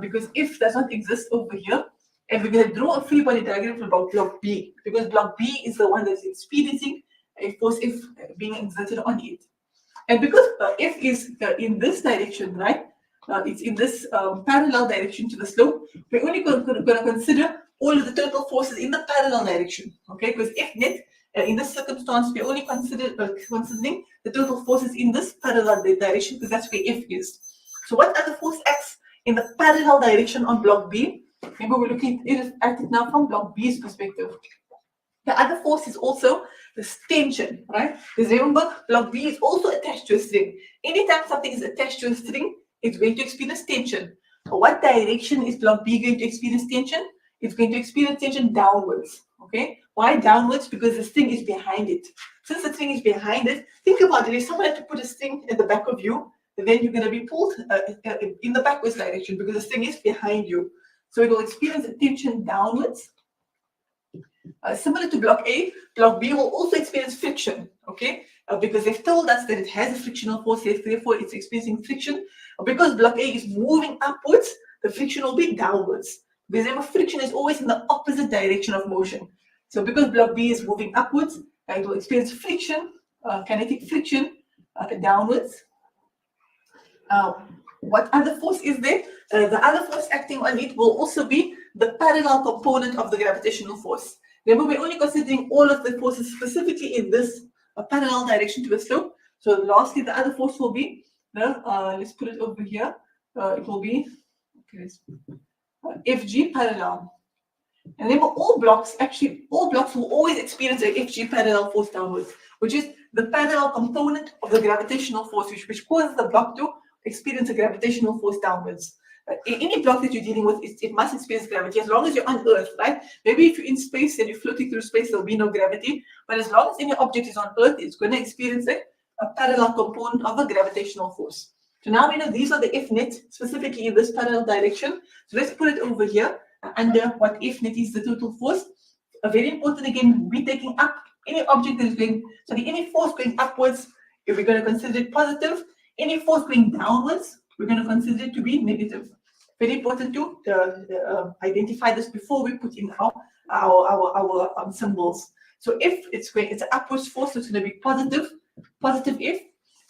because F does not exist over here. And we're going to draw a free body diagram from block B because block B is the one that's experiencing a force F being exerted on it. And because F is in this direction, right? It's in this parallel direction to the slope. We're only going to consider all of the total forces in the parallel direction, okay? Because F net, in this circumstance, we're only considering the total forces in this parallel direction because that's where F is. So what other force acts in the parallel direction on block B? Maybe we're looking at it now from block B's perspective. The other force is also the tension, right? Because remember, block B is also attached to a string. Anytime something is attached to a string, it's going to experience tension. What direction is block B going to experience tension? It's going to experience tension downwards. Okay? Why downwards? Because the string is behind it. Since the string is behind it, think about it. If someone had to put a string at the back of you, then you're going to be pulled in the backwards direction because the string is behind you. So it will experience a tension downwards. Similar to block A, block B will also experience friction, okay? Because they've told us that it has a frictional force, therefore it's experiencing friction. Because block A is moving upwards, the friction will be downwards. Because remember, friction is always in the opposite direction of motion. So because block B is moving upwards, it will experience friction, kinetic friction downwards. What other force is there? The other force acting on it will also be the parallel component of the gravitational force. Remember, we're only considering all of the forces specifically in this parallel direction to the slope. So lastly, the other force will be the, let's put it over here. It will be, okay, FG parallel. And remember, all blocks will always experience an FG parallel force downwards, which is the parallel component of the gravitational force, which causes the block to experience a gravitational force downwards. Any block that you're dealing with, it must experience gravity as long as you're on Earth, right? Maybe if you're in space and you're floating through space, there'll be no gravity. But as long as any object is on Earth, it's going to experience a parallel component of a gravitational force. So now we know these are the F net, specifically in this parallel direction. So let's put it over here under what F net is, the total force. Very important again, we're taking up any object that is going, so any force going upwards, if we're going to consider it positive, any force going downwards, we're going to consider it to be negative. Very important to identify this before we put in our symbols. So if it's an upwards force, so it's going to be positive F.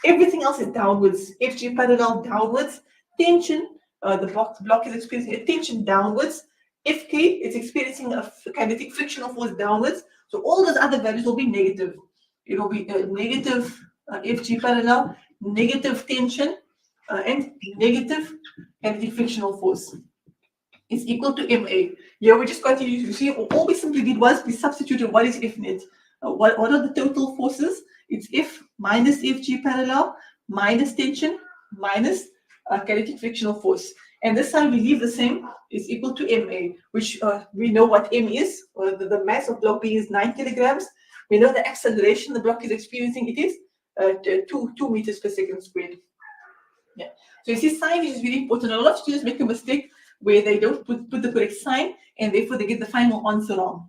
Everything else is downwards. FG parallel downwards. Tension, the block is experiencing a tension downwards. FK is experiencing a kinetic frictional force downwards. So all those other values will be negative. It will be negative FG parallel, negative tension, and negative kinetic frictional force is equal to MA. Here we just continue to see, all we simply did was we substituted what is F net. What are the total forces? It's F minus FG parallel minus tension minus kinetic frictional force. And this time we leave the same, is equal to MA, which we know what M is. The mass of block B is 9 kilograms. We know the acceleration the block is experiencing, it is 2 meters per second squared. Yeah. So you see, sign is very important. A lot of students make a mistake where they don't put the correct sign, and therefore they get the final answer wrong.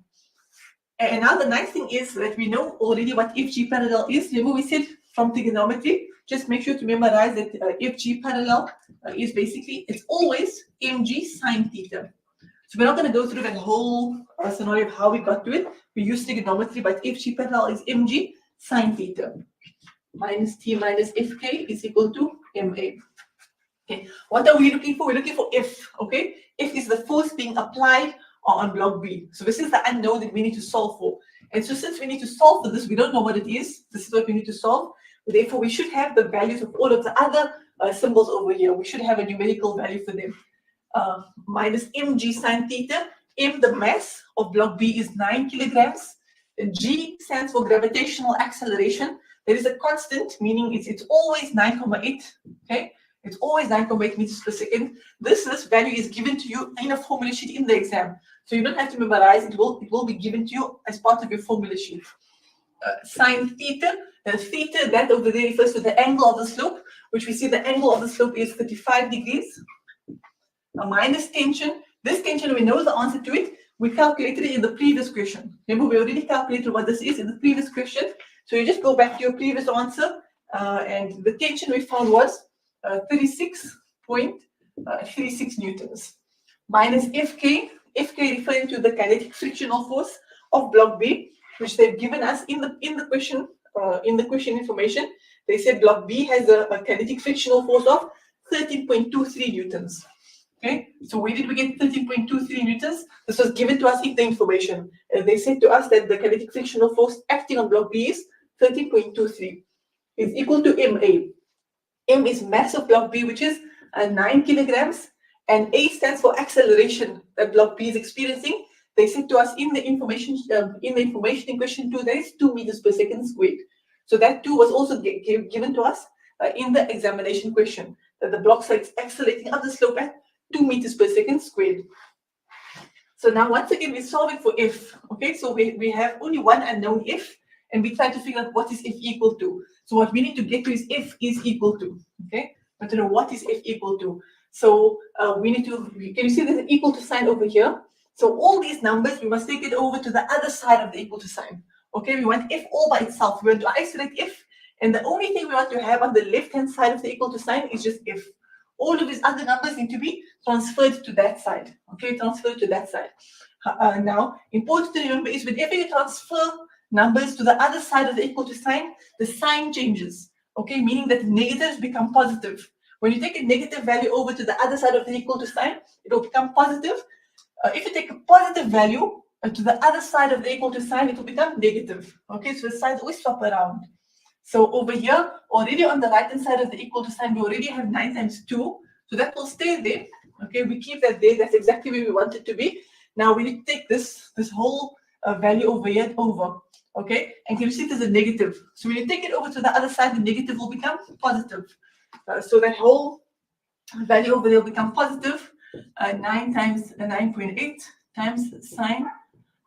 And now the nice thing is that we know already what FG parallel is. Remember we said from trigonometry, just make sure to memorize that FG parallel is basically, it's always mg sine theta. So we're not going to go through that whole scenario of how we got to it. We use trigonometry, but FG parallel is mg sine theta. Minus t minus fk is equal to ma. Okay, what are we looking for? We're looking for F, okay? F is the force being applied on block B. So this is the unknown that we need to solve for. And so since we need to solve for this, we don't know what it is. This is what we need to solve. Therefore, we should have the values of all of the other symbols over here. We should have a numerical value for them. Minus mg sine theta. M, the mass of block B, is 9 kilograms. G stands for gravitational acceleration. There is a constant, meaning it's always 9.8, okay? It's always 9.8 meters per second. This value is given to you in a formula sheet in the exam. So you don't have to memorize, it will be given to you as part of your formula sheet. Sine theta, theta, that over there refers to the angle of the slope, which we see the angle of the slope is 35 degrees. Minus tension, this tension, we know the answer to it. We calculated it in the previous question. Remember, we already calculated what this is in the previous question. So you just go back to your previous answer, and the tension we found was 36.36 newtons. Minus Fk, Fk referring to the kinetic frictional force of block B, which they've given us in the question information. They said block B has a kinetic frictional force of 13.23 newtons. Okay, so where did we get 13.23 newtons? This was given to us in the information. They said to us that the kinetic frictional force acting on block B is 13.23. Is equal to MA. M is mass of block B, which is 9 kilograms, and A stands for acceleration that block B is experiencing. They said to us in the information in question 2, there is 2 meters per second squared. So that 2 was also given to us in the examination question, that the blocks are accelerating up the slope at 2 meters per second squared. So now once again we're solving for F. Okay, so we have only one unknown F, and we try to figure out what is F equal to. So what we need to get to is F is equal to, okay? But to know what is F equal to. So we need to, can you see there's an equal to sign over here? So all these numbers, we must take it over to the other side of the equal to sign. Okay, we want F all by itself. We want to isolate F, and the only thing we want to have on the left-hand side of the equal to sign is just F. all of these other numbers need to be transferred to that side. Okay, transferred to that side. Now, important to remember is whenever you transfer numbers to the other side of the equal to sign, the sign changes. Okay, meaning that negatives become positive. When you take a negative value over to the other side of the equal to sign, it will become positive. If you take a positive value to the other side of the equal to sign, it will become negative. Okay, so the signs always swap around. So over here, already on the right-hand side of the equal to sign, we already have 9 times 2. So that will stay there. Okay, we keep that there. That's exactly where we want it to be. Now we need to take this whole value over here over. Okay, and can you see there's a negative? So when you take it over to the other side, the negative will become positive. So that whole value over there will become positive. 9 times 9.8 times sine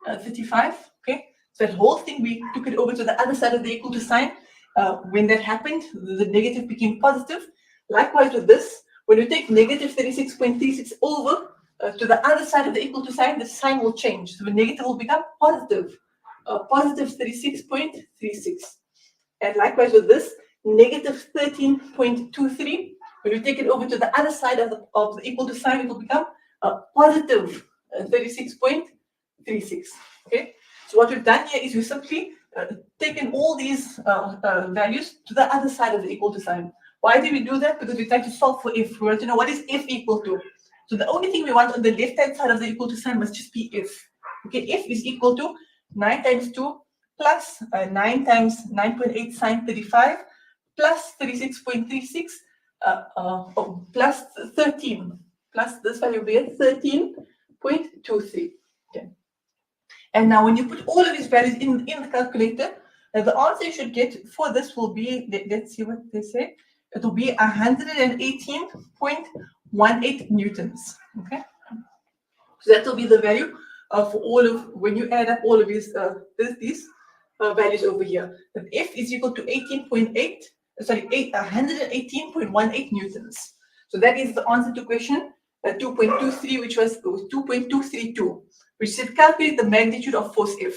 35. Okay, so that whole thing, we took it over to the other side of the equal to sign. When that happened, the negative became positive. Likewise with this, when you take negative 36.36 over to the other side of the equal to sign, the sign will change. So the negative will become positive, positive 36.36. And likewise with this, negative 13.23. When you take it over to the other side of the equal to sign, it will become positive 36.36. Okay. So what we've done here is we've simply taken all these values to the other side of the equal to sign. Why did we do that? Because we tried to solve for f. We want to know what is f equal to. So the only thing we want on the left-hand side of the equal to sign must just be f. Okay, f is equal to 9 times 2 plus 9 times 9.8 sine 35 plus 36.36 plus 13 plus this value will be at 13.23. Okay. And now when you put all of these values in the calculator, the answer you should get for this will be, let's see what they say, it will be 118.18 newtons. Okay, so that will be the value for all of, when you add up all of these values over here. That F is equal to 118.18 newtons. So that is the answer to question 2.23, which was 2.232, which said calculate the magnitude of force F.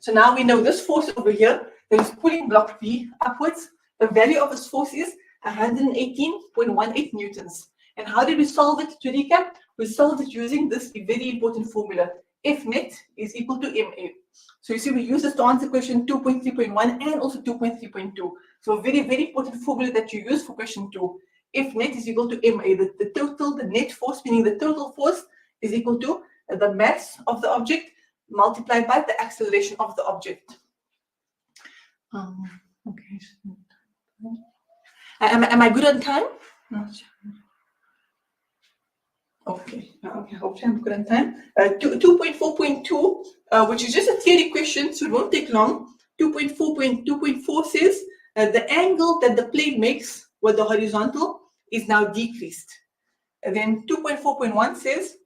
So now we know this force over here that is pulling block B upwards. The value of this force is 118.18 newtons. And how did we solve it? To recap, we solved it using this very important formula. F net is equal to MA. So you see, we use this to answer question 2.3.1 and also 2.3.2. So a very, very important formula that you use for question 2. F net is equal to MA. The net force, meaning the total force, is equal to the mass of the object multiplied by the acceleration of the object. Okay. Am I good on time? Okay, hopefully I'm good on time. 2.4.2, which is just a theory question, so it won't take long. 2.4 says the angle that the plane makes with the horizontal is now decreased. And then 2.4.1 says,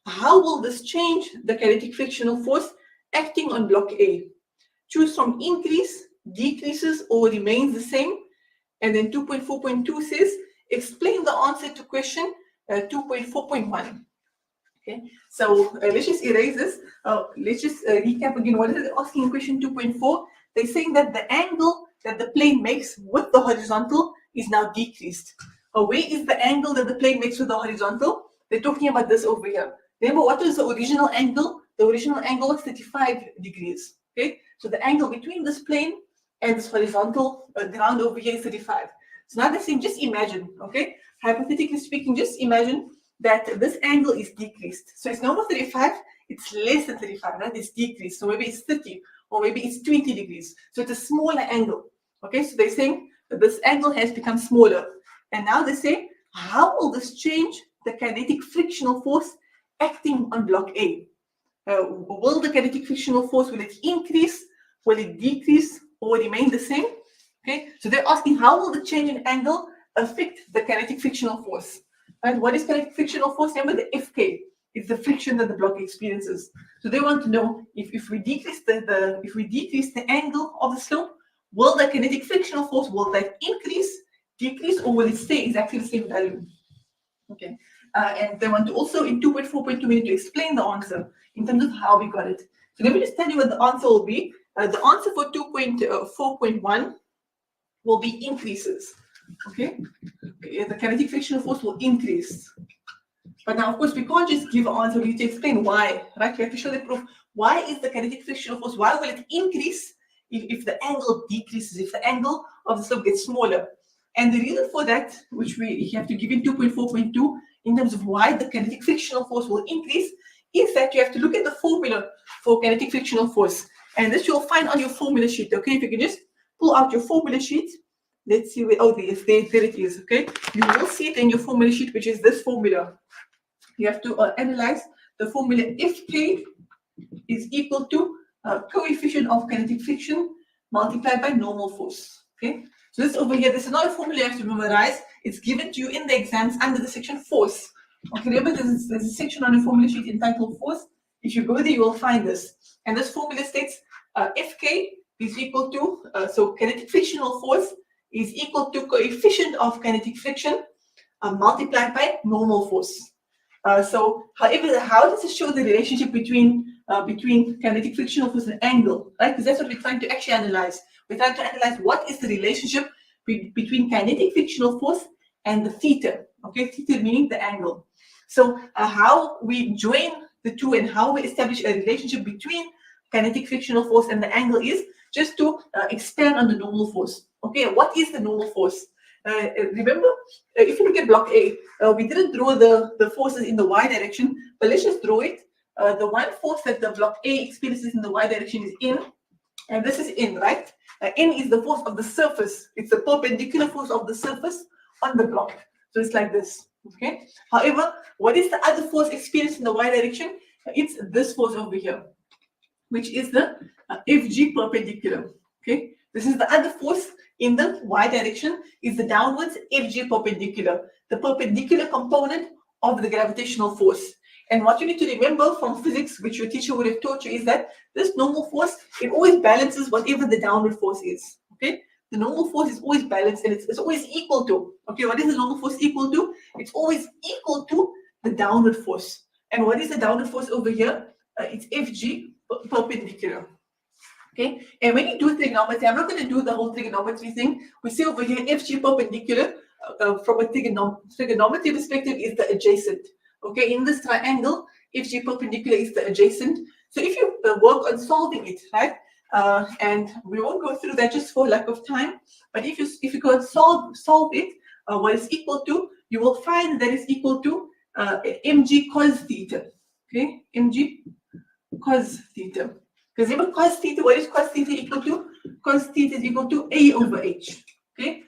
how will this change the kinetic frictional force acting on block A? Choose from increase, decreases, or remains the same. And then 2.4.2 says, explain the answer to question 2.4.1. Okay, so let's just erase this. Let's just recap again. What is it asking in question 2.4? They're saying that the angle that the plane makes with the horizontal is now decreased. Where is the angle that the plane makes with the horizontal? They're talking about this over here. Remember, what is the original angle? The original angle was 35 degrees. Okay, so the angle between this plane and this horizontal ground over here is 35. So now they're saying, just imagine, okay, hypothetically speaking, just imagine that this angle is decreased. So it's no more 35, it's less than 35, right? It's decreased. So maybe it's 30 or maybe it's 20 degrees. So it's a smaller angle. Okay, so they're saying that this angle has become smaller. And now they say, how will this change the kinetic frictional force acting on block A? Will the kinetic frictional force, will it increase, will it decrease, or remain the same? Okay, so they're asking, how will the change in angle affect the kinetic frictional force? And what is kinetic frictional force? Remember, the Fk is the friction that the block experiences. So they want to know if we decrease the angle of the slope, will the kinetic frictional force, will that increase, decrease, or will it stay exactly the same value? Okay, and they want to also in 2.4.2 we need to explain the answer in terms of how we got it. So let me just tell you what the answer will be. The answer for 2.4.1 will be increases. Okay, the kinetic frictional force will increase. But now, of course, we can't just give an answer. We need to explain why, right? We have to show the proof. Why is the kinetic frictional force? Why will it increase if the angle decreases? If the angle of the slope gets smaller? And the reason for that, which we have to give in 2.4.2, in terms of why the kinetic frictional force will increase, is that you have to look at the formula for kinetic frictional force. And this you'll find on your formula sheet. Okay, if you can just pull out your formula sheet. Let's see where, oh, there it is. Okay, you will see it in your formula sheet, which is this formula. You have to analyze the formula if K is equal to coefficient of kinetic friction multiplied by normal force. Okay, so this over here, this is not a formula you have to memorize. It's given to you in the exams under the section force. Okay, remember there's a section on the formula sheet entitled force. If you go there, you will find this. And this formula states Fk is equal to, so kinetic frictional force is equal to coefficient of kinetic friction multiplied by normal force. However, how does it show the relationship between kinetic frictional force and angle, right? Because that's what we're trying to actually analyze. We're trying to analyze what is the relationship between kinetic frictional force and the theta. Okay, theta meaning the angle. So how we join the two and how we establish a relationship between kinetic frictional force and the angle is just to expand on the normal force. Okay, what is the normal force? Remember, if you look at block A, we didn't draw the forces in the y direction, but let's just draw it. The one force that the block A experiences in the y direction is in, and this is in, right? N is the force of the surface. It's the perpendicular force of the surface on the block. So it's like this, okay? However, what is the other force experienced in the y direction? It's this force over here, which is the Fg perpendicular, okay? This is the other force in the y direction, is the downwards Fg perpendicular, the perpendicular component of the gravitational force. And what you need to remember from physics, which your teacher would have taught you, is that this normal force, it always balances whatever the downward force is, okay? The normal force is always balanced and it's always equal to, okay, what is the normal force equal to? It's always equal to the downward force. And what is the downward force over here? It's Fg perpendicular. Okay, and when you do trigonometry, I'm not going to do the whole trigonometry thing. We see over here Fg perpendicular from a trigonometry perspective is the adjacent. Okay, in this triangle, Fg perpendicular is the adjacent. So if you work on solving it, right, and we won't go through that just for lack of time, but if you could solve it, what is equal to, you will find that is equal to mg cos theta. Okay, mg cos theta. Because remember cos theta, what is cos theta equal to? Cos theta is equal to A over H. Okay?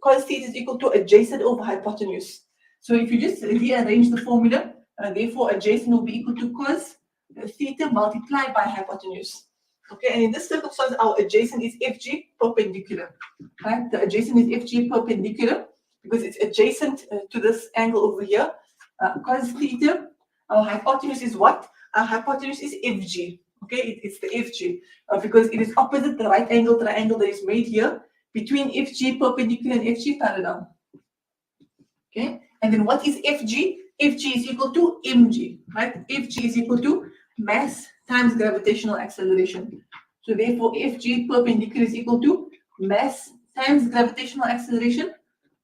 Cos theta is equal to adjacent over hypotenuse. So if you just rearrange the formula, therefore adjacent will be equal to cos theta multiplied by hypotenuse. Okay, and in this circumstance, our adjacent is Fg perpendicular. Right? The adjacent is Fg perpendicular because it's adjacent to this angle over here. Cos theta, our hypotenuse is what? Our hypotenuse is Fg. Okay, it's the Fg because it is opposite the right angle triangle that is made here between Fg perpendicular and Fg parallel. Okay, and then what is Fg? Fg is equal to mg, right? Fg is equal to mass times gravitational acceleration. So therefore, Fg perpendicular is equal to mass times gravitational acceleration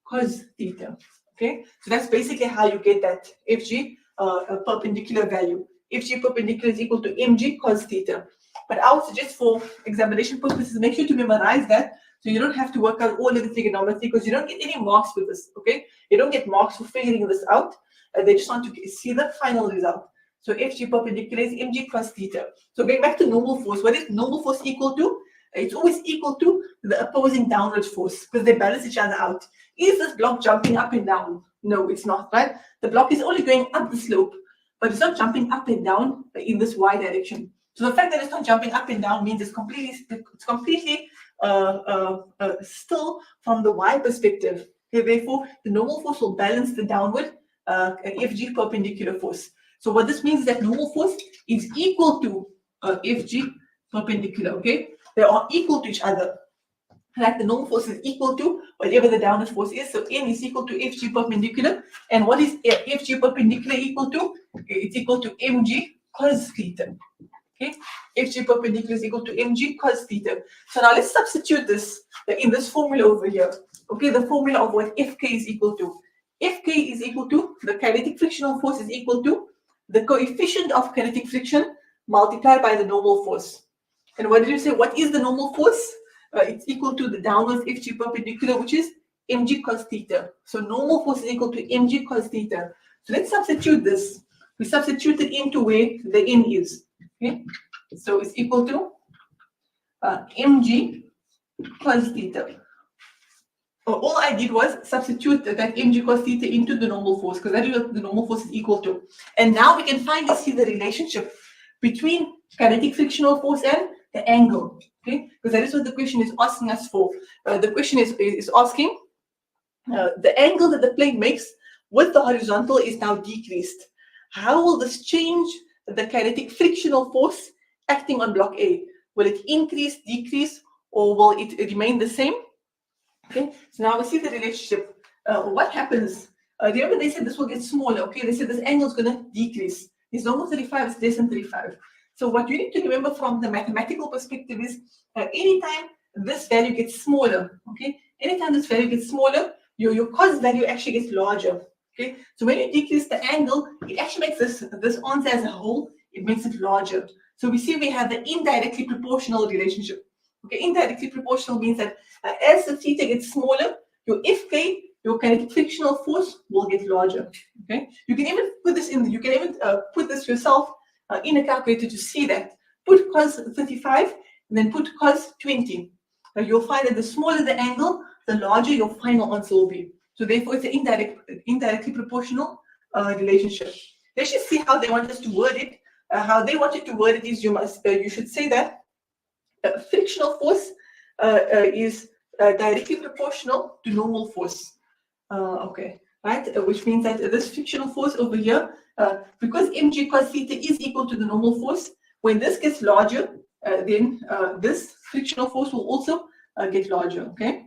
cos theta. Okay, so that's basically how you get that Fg perpendicular value. Fg perpendicular is equal to mg cos theta. But I would suggest for examination purposes, make sure to memorize that so you don't have to work out all of the trigonometry because you don't get any marks for this, okay? You don't get marks for figuring this out. They just want to see the final result. So Fg perpendicular is mg cos theta. So going back to normal force, what is normal force equal to? It's always equal to the opposing downward force because they balance each other out. Is this block jumping up and down? No, it's not, right? The block is only going up the slope, but it's not jumping up and down in this y direction. So the fact that it's not jumping up and down means it's completely still from the y perspective. Okay, therefore, the normal force will balance the downward Fg perpendicular force. So what this means is that normal force is equal to Fg perpendicular. Okay, they are equal to each other. Like the normal force is equal to whatever the downward force is. So N is equal to Fg perpendicular. And what is Fg perpendicular equal to? It's equal to mg cos theta. Okay, FG perpendicular is equal to mg cos theta. So now let's substitute this in this formula over here. Okay, the formula of what Fk is equal to. Fk is equal to the kinetic frictional force is equal to the coefficient of kinetic friction multiplied by the normal force. And what did you say? What is the normal force? It's equal to the downwards Fg perpendicular, which is mg cos theta. So normal force is equal to mg cos theta. So let's substitute this. We substitute it into where the n is. Okay, so it's equal to mg cos theta. All I did was substitute that mg cos theta into the normal force, because that is what the normal force is equal to. And now we can finally see the relationship between kinetic frictional force and the angle. Okay, because that is what the question is asking us for. The question is asking the angle that the plane makes with the horizontal is now decreased. How will this change the kinetic frictional force acting on block A? Will it increase, decrease, or will it remain the same? Okay, so now we see the relationship. What happens? Remember they said this will get smaller. Okay, they said this angle is going to decrease. It's no more 35, it's less than 35. So what you need to remember from the mathematical perspective is anytime this value gets smaller, okay, anytime this value gets smaller, your cos value actually gets larger. Okay, so when you decrease the angle, it actually makes this answer as a whole, it makes it larger. So we see we have the indirectly proportional relationship. Okay, indirectly proportional means that as the theta gets smaller, your Fk, your kinetic frictional force, will get larger. Okay, you can even put this in. You can even put this yourself in a calculator to see that. Put cos 35 and then put cos 20. You'll find that the smaller the angle, the larger your final answer will be. So therefore, it's an indirectly proportional relationship. Let's just see how they want us to word it. How they wanted to word it is you should say that frictional force is directly proportional to normal force. Okay, right? Which means that this frictional force over here, because mg cos theta is equal to the normal force, when this gets larger, then this frictional force will also get larger. Okay.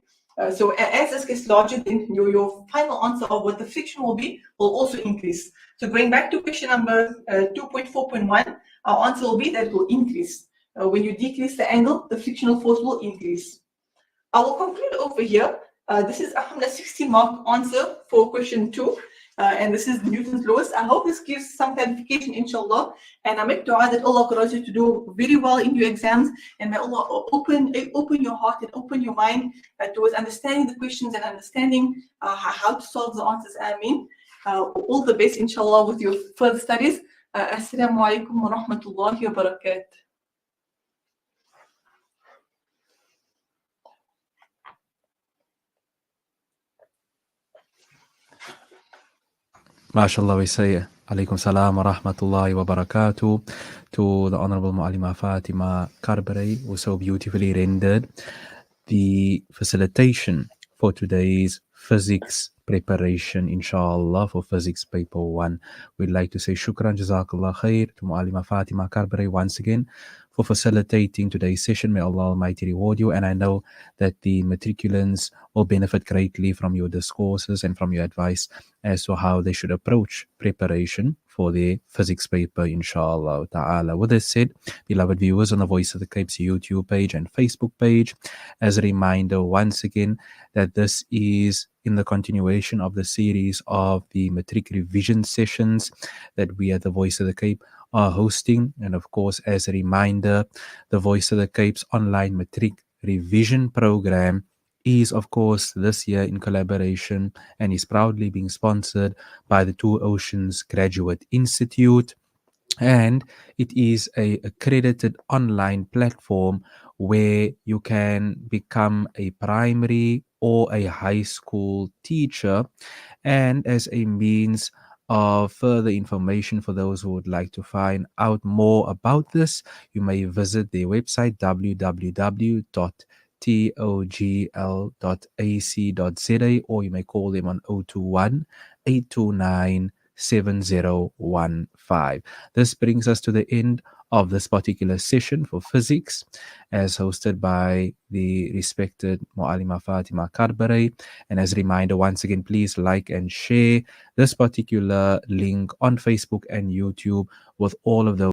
So as this gets larger, then your final answer of what the friction will be will also increase. So going back to question number 2.4.1, our answer will be that it will increase. When you decrease the angle, the frictional force will increase. I will conclude over here. This is a 60-mark answer for question 2. And this is Newton's laws. I hope this gives some clarification, inshallah. And I make dua that Allah allows you to do very well in your exams. And may Allah open your heart and open your mind towards understanding the questions and understanding how to solve the answers. Ameen. All the best, inshallah, with your further studies. Assalamu alaikum wa rahmatullahi wa barakatuh. MashaAllah, we say Alaikum salam wa rahmatullahi wa barakatuh to the Honorable Mu'allima Fatima Karbary, who so beautifully rendered the facilitation for today's physics preparation, inshallah, for physics paper 1. We'd like to say shukran, jazakallah khair to Mu'allima Fatima Karbary once again for facilitating today's session. May Allah Almighty reward you. And I know that the matriculants will benefit greatly from your discourses and from your advice as to how they should approach preparation for their physics paper, inshallah ta'ala. With this said, beloved viewers on the Voice of the Cape's YouTube page and Facebook page, as a reminder once again that this is in the continuation of the series of the Matric revision sessions that we at the Voice of the Cape are hosting. And of course, as a reminder, the Voice of the Cape's online Matric revision program is, of course, this year in collaboration and is proudly being sponsored by the Two Oceans Graduate Institute. And it is a accredited online platform where you can become a primary or a high school teacher. And as a means of further information for those who would like to find out more about this, you may visit their website www.togl.ac.za, or you may call them on 021 829 7015. This brings us to the end of this particular session for physics, as hosted by the respected Mu'allima Fatima Karbary. And as a reminder, once again, please like and share this particular link on Facebook and YouTube with all of those